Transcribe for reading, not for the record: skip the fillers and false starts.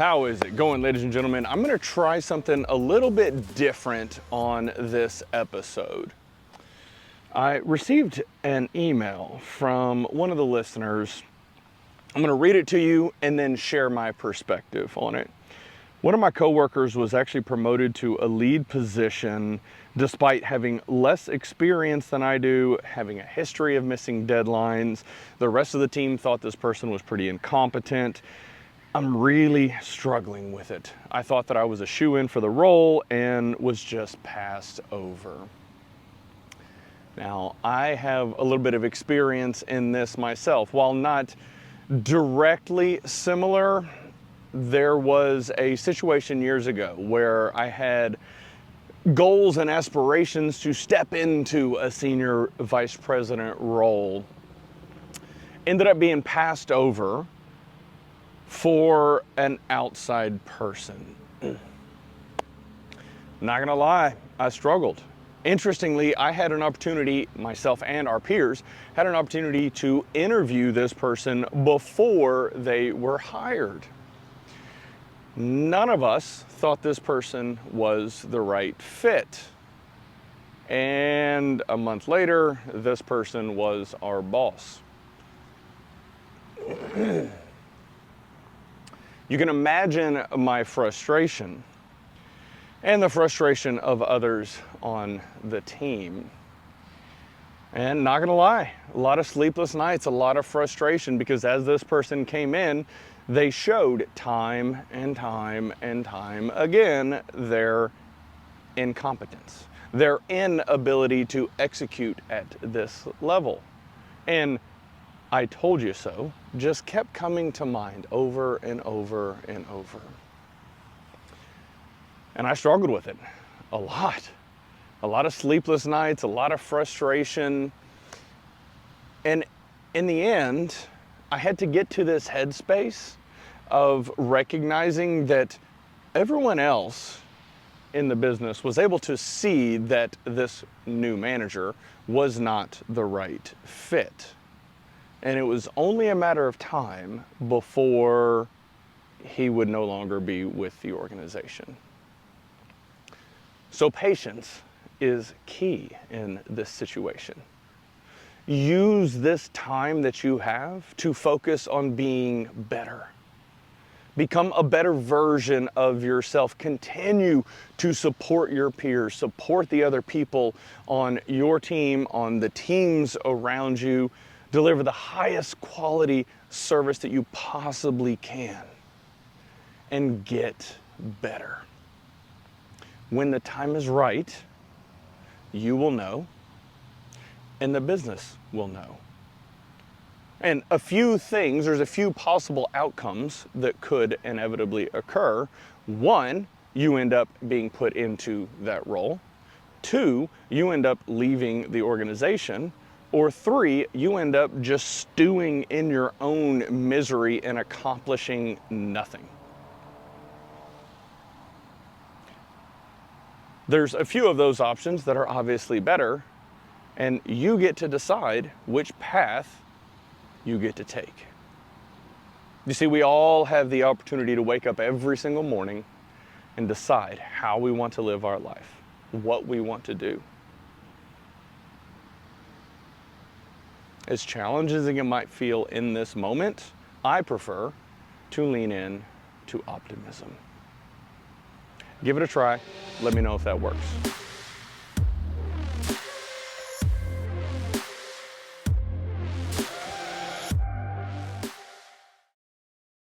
How is it going, ladies and gentlemen? I'm gonna try something a little bit different on this episode. I received an email from one of the listeners. I'm gonna read it to you and then share my perspective on it. One of my coworkers was actually promoted to a lead position despite having less experience than I do, having a history of missing deadlines. The rest of the team thought this person was pretty incompetent. I'm really struggling with it. I thought that I was a shoo-in for the role and was just passed over. Now, I have a little bit of experience in this myself. While not directly similar, there was a situation years ago where I had goals and aspirations to step into a senior vice president role. Ended up being passed over for an outside person. Not gonna lie, I struggled. Interestingly, I had an opportunity, myself and our peers, had an opportunity to interview this person before they were hired. None of us thought this person was the right fit. And a month later, this person was our boss. You can imagine my frustration and the frustration of others on the team. And not gonna lie, a lot of sleepless nights, a lot of frustration, because as this person came in, they showed time and time and time again their incompetence, their inability to execute at this level. And I told you so just kept coming to mind over and over and over. And I struggled with it a lot of sleepless nights, a lot of frustration. And in the end, I had to get to this headspace of recognizing that everyone else in the business was able to see that this new manager was not the right fit. And it was only a matter of time before he would no longer be with the organization. So patience is key in this situation. Use this time that you have to focus on being better. Become a better version of yourself. Continue to support your peers, support the other people on your team, on the teams around you. Deliver the highest quality service that you possibly can and get better. When the time is right, you will know and the business will know. And there's a few possible outcomes that could inevitably occur. One, you end up being put into that role. Two, you end up leaving the organization. Or three, you end up just stewing in your own misery and accomplishing nothing. There's a few of those options that are obviously better, and you get to decide which path you get to take. You see, we all have the opportunity to wake up every single morning and decide how we want to live our life, what we want to do. As challenging as it might feel in this moment, I prefer to lean in to optimism. Give it a try. Let me know if that works.